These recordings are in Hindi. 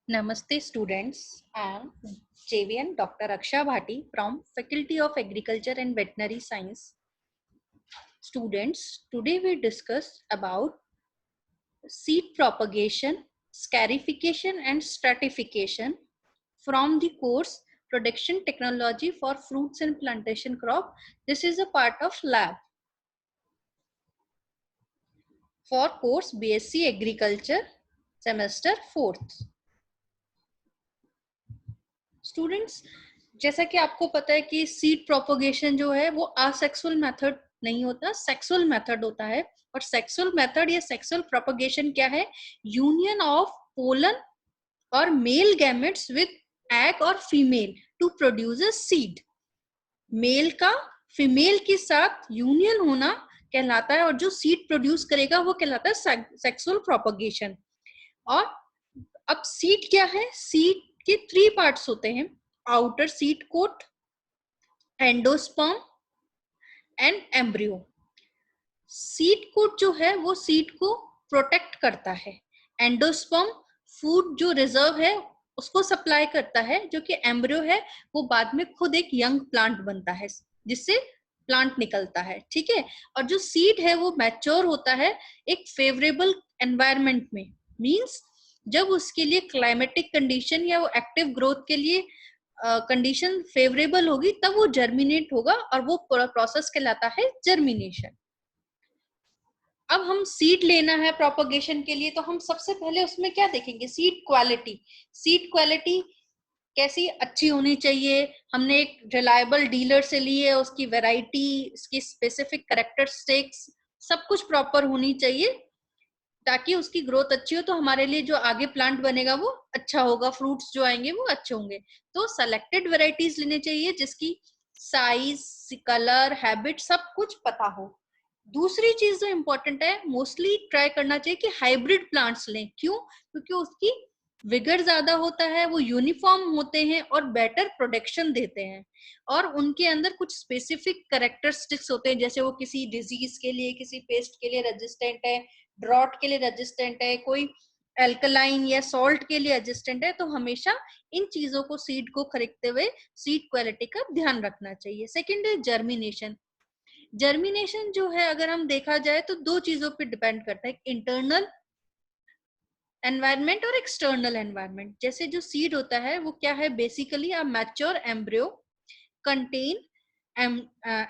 Namaste students, I am JVN Dr. Aksha Bhati from Faculty of Agriculture and Veterinary Science. Students, today we discuss about seed propagation, scarification and stratification from the course Production Technology for Fruits and Plantation Crop. This is a part of lab for course BSc Agriculture semester 4th. Students, जैसा कि आपको पता है कि सीड प्रोपोगेशन जो है वो असेक्सुअल मेथड नहीं होता, सेक्सुअल मेथड होता है। और सेक्सुअल मेथड या सेक्सुअल प्रोपोगेशन क्या है? यूनियन ऑफ पोलन और मेल गैमेट्स विद एग और female to produce a seed. Male का फीमेल के साथ यूनियन होना कहलाता है और जो सीड प्रोड्यूस करेगा वो कहलाता है सेक्सुअल प्रोपोगेशन। और अब सीड क्या है? सीड के 3 पार्ट्स होते हैं, outer seed coat, endosperm and embryo. Seed coat जो है वो सीड को प्रोटेक्ट करता है। एंडोस्पर्म फूड जो रिजर्व है उसको सप्लाई करता है, जो कि एम्ब्रियो है वो बाद में खुद एक यंग प्लांट बनता है जिससे प्लांट निकलता है, ठीक है। और जो सीड है वो मैच्योर होता है एक फेवरेबल एनवायरनमेंट में, मींस जब उसके लिए क्लाइमेटिक कंडीशन या वो एक्टिव ग्रोथ के लिए कंडीशन फेवरेबल होगी तब वो जर्मिनेट होगा और वो प्रोसेस कहलाता है जर्मिनेशन। अब हम सीड लेना है प्रोपगेशन के लिए तो हम सबसे पहले उसमें क्या देखेंगे? Seed quality. सीड क्वालिटी कैसी अच्छी होनी चाहिए? हमने एक रिलायबल डीलर से ली है, उसकी वैरायटी, उसकी स्पेसिफिक कैरेक्टरिस्टिक्स सब कुछ प्रॉपर होनी चाहिए ताकि उसकी ग्रोथ अच्छी हो, तो हमारे लिए जो आगे प्लांट बनेगा वो अच्छा होगा, फ्रूट्स जो आएंगे वो अच्छे होंगे। तो सेलेक्टेड वेराइटीज लेने चाहिए जिसकी साइज, कलर, हैबिट सब कुछ पता हो। दूसरी चीज जो इम्पोर्टेंट है, मोस्टली ट्राई करना चाहिए कि हाइब्रिड प्लांट्स लें। क्यों? क्योंकि उसकी विगर ज्यादा होता है, वो यूनिफॉर्म होते हैं और बेटर प्रोडक्शन देते हैं और उनके अंदर कुछ स्पेसिफिक कैरेक्टरिस्टिक्स होते हैं, जैसे वो किसी डिजीज के लिए, किसी पेस्ट के लिए रेजिस्टेंट है, ड्रॉट के लिए रेजिस्टेंट है, कोई एल्कलाइन या सॉल्ट के लिए रेजिस्टेंट है। तो हमेशा इन चीजों को, सीड को खरीदते हुए सीड क्वालिटी का ध्यान रखना चाहिए। सेकंड है जर्मिनेशन। जर्मिनेशन जो है अगर हम देखा जाए तो 2 चीजों पे डिपेंड करता है, इंटरनल एनवायरनमेंट और एक्सटर्नल एनवायरनमेंट। जैसे जो सीड होता है वो क्या है? Basically a mature embryo contain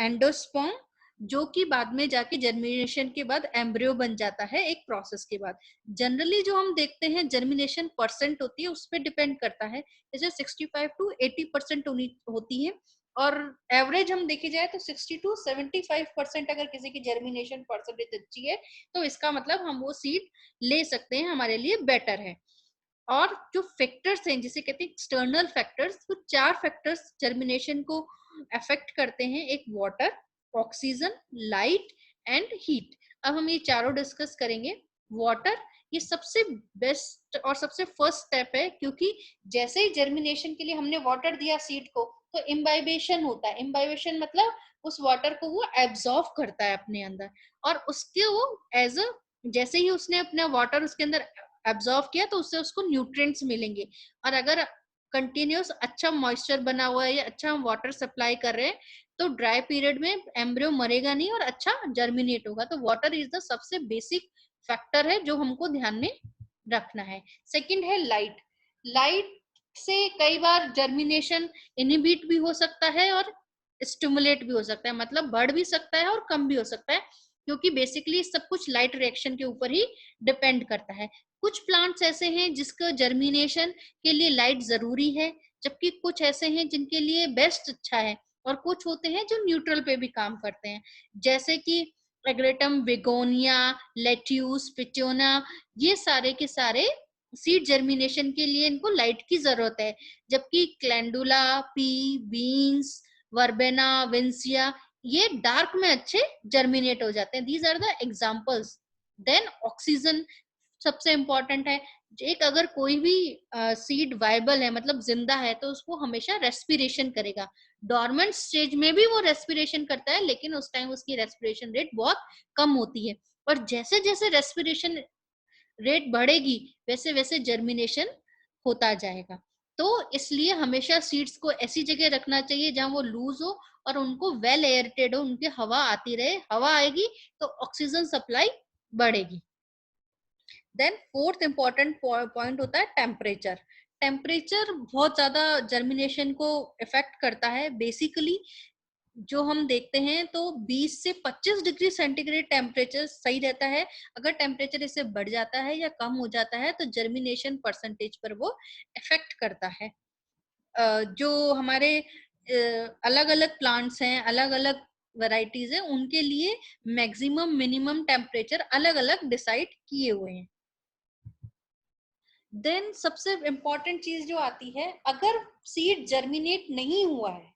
endosperm, जो कि बाद में जाके जर्मिनेशन के बाद एम्ब्रियो बन जाता है एक प्रोसेस के बाद। जनरली जो हम देखते हैं जर्मिनेशन परसेंट होती है, उस पर डिपेंड करता है, जैसे 65 to 80% होती है और एवरेज हम देखे जाए तो 60 to 75% अगर किसी की जर्मिनेशन परसेंटेज अच्छी है तो इसका मतलब हम वो सीड ले सकते हैं, हमारे लिए बेटर है। और जो फैक्टर्स हैं जिसे कहते हैं एक्सटर्नल फैक्टर्स, वो 4 फैक्टर्स जर्मिनेशन को अफेक्ट करते हैं। एक water, oxygen, light and heat. अब हम ये चारों डिस्कस करेंगे। वाटर ये सबसे बेस्ट और सबसे फर्स्ट स्टेप है, क्योंकि जैसे ही जर्मिनेशन के लिए हमने वाटर दिया सीड को तो इम्बाइबेशन होता है। इम्बाइबेशन मतलब उस वाटर को वो एब्जॉर्ब करता है अपने अंदर और उसके वो एज अ, जैसे ही उसने अपना वाटर उसके अंदर एब्जॉर्ब किया तो उससे उसको न्यूट्रिएंट्स मिलेंगे। और अगर कंटिन्यूस अच्छा मॉइस्चर बना हुआ है या अच्छा हम वाटर सप्लाई कर रहे हैं तो ड्राई पीरियड में एम्ब्रियो मरेगा नहीं और अच्छा जर्मिनेट होगा। तो वाटर इज द सबसे बेसिक फैक्टर है जो हमको ध्यान में रखना है। सेकंड है लाइट। लाइट से कई बार जर्मिनेशन इनहिबिट भी हो सकता है और स्टिमुलेट भी हो सकता है, मतलब बढ़ भी सकता है और कम भी हो सकता है, क्योंकि बेसिकली सब कुछ लाइट रिएक्शन के ऊपर ही डिपेंड करता है। कुछ प्लांट्स ऐसे हैं जिसका जर्मिनेशन के लिए लाइट जरूरी है, जबकि कुछ ऐसे हैं जिनके लिए बेस्ट अच्छा है, और कुछ होते हैं जो न्यूट्रल पे भी काम करते हैं, जैसे कि एग्रेटम, बेगोनिया, लेट्यूस, पिटोना, ये सारे के सारे सीड जर्मिनेशन के लिए इनको लाइट की जरूरत है। जबकि calendula, pea, beans, verbena, vicia, ये डार्क में अच्छे जर्मिनेट हो जाते हैं। These are the examples. Then oxygen सबसे इंपॉर्टेंट है। एक अगर कोई भी सीड वाइबल है, मतलब जिंदा है, तो उसको हमेशा रेस्पिरेशन करेगा। डॉर्मेंट स्टेज में भी वो रेस्पिरेशन करता है, लेकिन उस टाइम उसकी रेस्पिरेशन रेट बहुत कम होती है। और जैसे जैसे रेस्पिरेशन रेट बढ़ेगी वैसे वैसे जर्मिनेशन होता जाएगा। तो इसलिए हमेशा सीड्स को ऐसी जगह रखना चाहिए जहां वो लूज हो और उनको वेल एयरटेड हो, उनके हवा आती रहे। हवा आएगी तो ऑक्सीजन सप्लाई बढ़ेगी। देन फोर्थ इंपॉर्टेंट पॉइंट होता है टेम्परेचर। टेम्परेचर बहुत ज्यादा जर्मिनेशन को इफेक्ट करता है। बेसिकली जो हम देखते हैं तो 20 से 25 डिग्री सेंटीग्रेड टेम्परेचर सही रहता है। अगर टेम्परेचर इससे बढ़ जाता है या कम हो जाता है तो जर्मिनेशन परसेंटेज पर वो इफेक्ट करता है। जो हमारे अलग अलग प्लांट्स हैं, अलग अलग वैरायटीज हैं, उनके लिए मैक्सिमम मिनिमम टेम्परेचर अलग अलग डिसाइड किए हुए हैं। देन सबसे इंपॉर्टेंट चीज जो आती है, अगर सीड जर्मिनेट नहीं हुआ है,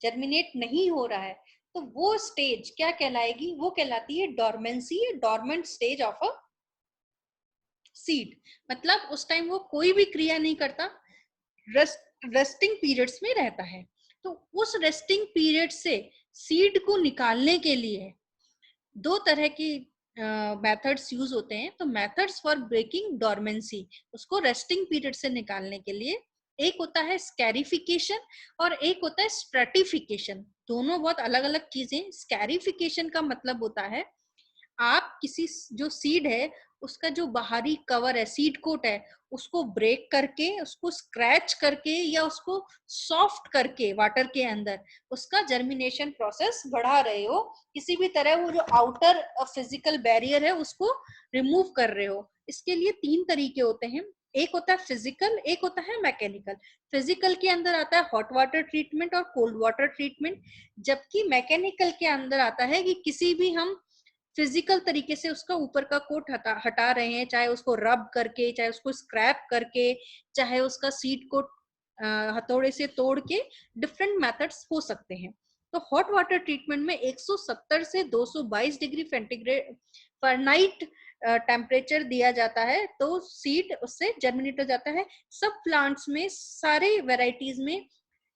जर्मिनेट नहीं हो रहा है, तो वो स्टेज क्या कहलाएगी? वो कहलाती है dormancy, dormant stage of a seed. मतलब उस टाइम वो कोई भी क्रिया नहीं करता, रेस्टिंग पीरियड्स में रहता है। तो उस रेस्टिंग पीरियड से सीड को निकालने के लिए दो तरह की मेथड्स यूज होते हैं। तो मेथड्स फॉर ब्रेकिंग डॉर्मेंसी, उसको रेस्टिंग पीरियड से निकालने के लिए, एक होता है स्कैरिफिकेशन और एक होता है स्ट्रेटिफिकेशन। दोनों बहुत अलग अलग चीजें। स्कैरिफिकेशन का मतलब होता है आप किसी जो सीड है उसका जो बाहरी कवर है, सीड कोट है, उसको ब्रेक करके, उसको स्क्रैच करके या उसको सॉफ्ट करके वाटर के अंदर उसका जर्मिनेशन प्रोसेस बढ़ा रहे हो। किसी भी तरह वो जो आउटर फिजिकल बैरियर है उसको रिमूव कर रहे हो। इसके लिए तीन तरीके होते हैं। एक होता है फिजिकल, एक होता है मैकेनिकल। फिजिकल के अंदर आता है हॉट वाटर ट्रीटमेंट और कोल्ड वाटर ट्रीटमेंट, जबकि मैकेनिकल के अंदर आता है कि किसी भी हम फिजिकल तरीके से उसका ऊपर का कोट हटा रहे हैं, चाहे उसको रब करके, चाहे उसको स्क्रैप करके, चाहे उसका सीड को हथौड़े से तोड़ के, डिफरेंट मेथड्स हो सकते हैं। तो हॉट वाटर ट्रीटमेंट में 170 से 222 डिग्री सेंटीग्रेड फahrenheit टेम्परेचर दिया जाता है, तो सीड उससे जर्मिनेट हो जाता है। सब प्लांट्स में, सारे वेराइटीज में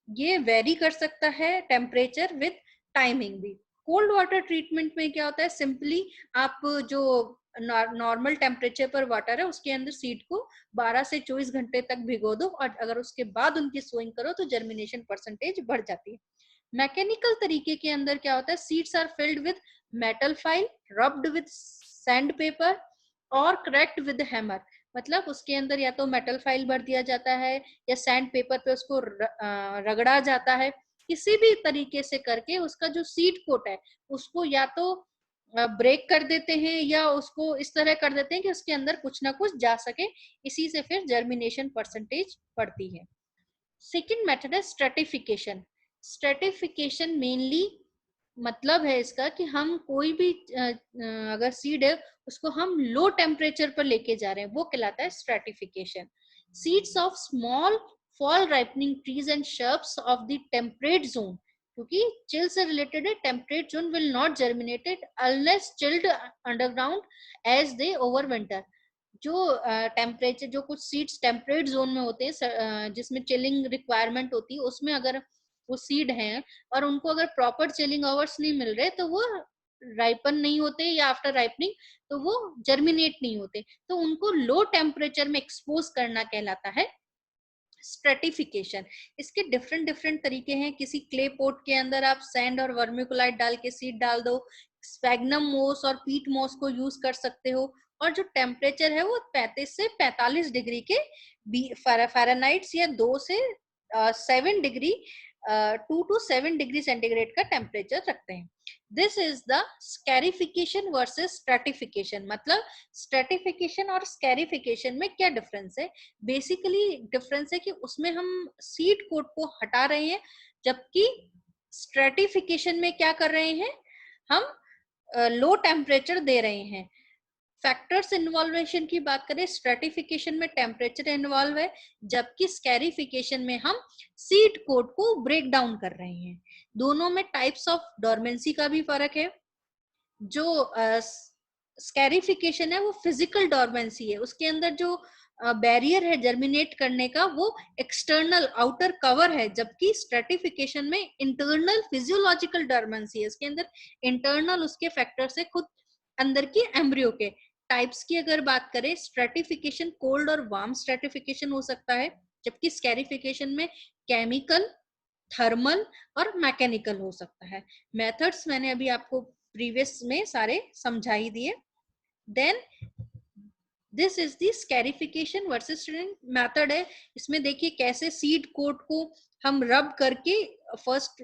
ये वेरी कर सकता है टेम्परेचर विद टाइमिंग भी। कोल्ड वाटर ट्रीटमेंट में क्या होता है, सिंपली आप जो नॉर्मल टेम्परेचर पर वाटर है उसके अंदर सीड को 12 से 24 घंटे तक भिगो दो और अगर उसके बाद उनकी सोइंग करो तो जर्मिनेशन परसेंटेज बढ़ जाती है। मैकेनिकल तरीके के अंदर क्या होता है, seeds are filled with metal file, rubbed with sandpaper और क्रैक्ड विद हैमर। मतलब उसके अंदर या तो मेटल फाइल भर दिया जाता है या सैंड पेपर पे उसको रगड़ा जाता है। किसी भी तरीके से करके उसका जो सीड कोट है उसको या तो ब्रेक कर देते हैं या उसको इस तरह कर देते हैं कि उसके अंदर कुछ ना कुछ जा सके। इसी से फिर जर्मिनेशन परसेंटेज बढ़ती है। सेकेंड मेथड है स्ट्रेटिफिकेशन। स्ट्रेटिफिकेशन मेनली मतलब है इसका कि हम कोई भी अगर सीड है उसको हम लो टेम्परेचर पर लेके जा रहे हैं, वो कहलाता है stratification. Seeds of small fall ripening trees and shrubs of the temperate zone, क्योंकि चिल से रिलेटेड है, temperate zone will not germinated unless chilled underground as they overwinter. जो टेम्परेचर, जो कुछ सीड्स टेम्परेट जोन में होते हैं जिसमें चिलिंग रिक्वायरमेंट होती है, उसमें अगर वो सीड हैं और उनको अगर प्रॉपर चिलिंग आवर्स नहीं मिल रहे तो वो राइपन नहीं होते, या आफ्टर राइपनिंग तो वो जर्मिनेट नहीं होते। तो उनको लो टेम्परेचर में एक्सपोज करना कहलाता है स्ट्रेटिफिकेशन। इसके डिफरेंट डिफरेंट तरीके हैं। किसी क्ले पोट के अंदर आप सैंड और वर्मिकुलाइट डाल के सीड डाल दो, स्पैग्नम मोस और पीट मोस को यूज कर सकते हो, और जो टेम्परेचर है वो 35 से 45 डिग्री के फ़ारेनहाइट या 2 से 7 डिग्री 2 to 7 डिग्री सेंटीग्रेड का टेम्परेचर रखते हैं। This is the scarification versus stratification. मतलब स्ट्रेटिफिकेशन और स्कैरिफिकेशन में क्या डिफरेंस है? बेसिकली डिफरेंस है कि उसमें हम सीड कोट को हटा रहे हैं, जबकि स्ट्रेटिफिकेशन में क्या कर रहे हैं, हम लो टेम्परेचर दे रहे हैं। फैक्टर्स इन्वॉल्वेशन की बात करें, स्ट्रेटिफिकेशन में टेम्परेचर इन्वॉल्व है, जबकि स्कैरिफिकेशन में हम सीड कोट को ब्रेक डाउन कर रहे हैं। दोनों में टाइप्स ऑफ डोरमेंसी का भी फर्क है। जो स्कैरिफिकेशन है वो फिजिकल डोरमेंसी है, उसके अंदर जो बैरियर है जर्मिनेट करने का वो एक्सटर्नल आउटर कवर है, जबकि स्ट्रेटिफिकेशन में इंटरनल फिजियोलॉजिकल डोरमेंसी है, इसके अंदर इंटरनल उसके फैक्टर्स है खुद अंदर की एम्ब्रियो के। टाइप्स की अगर बात करें, स्ट्रेटिफिकेशन कोल्ड और वार्म स्ट्रेटिफिकेशन हो सकता है, जबकि स्कैरिफिकेशन में केमिकल, थर्मल और मैकेनिकल हो सकता है। मेथड्स मैंने अभी आपको प्रीवियस में सारे समझा ही दिए। Then this is the scarification versus method है। इसमें देखिए कैसे सीड कोट को हम रब करके, फर्स्ट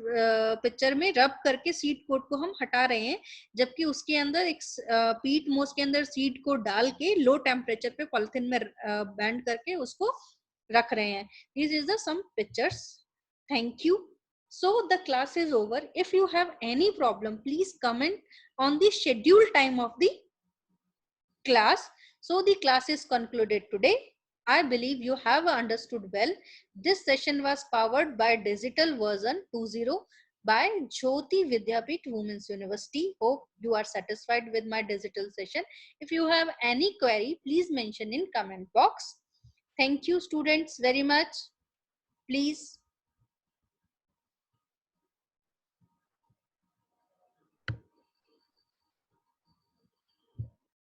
पिक्चर में रब करके सीड कोट को हम हटा रहे हैं, जबकि उसके अंदर एक पीट मोस के अंदर सीड को डाल के लो टेम्परेचर पे पॉलिथीन में बैंड करके उसको रख रहे हैं। This is the some pictures. Thank you. So the class is over. If you have any problem, please comment on the scheduled time of the class. So the class is concluded today. I believe you have understood well. This session was powered by Digital Version 2.0 by Jyoti Vidyapeeth Women's University. Hope you are satisfied with my digital session. If you have any query, please mention in comment box. Thank you students very much. Please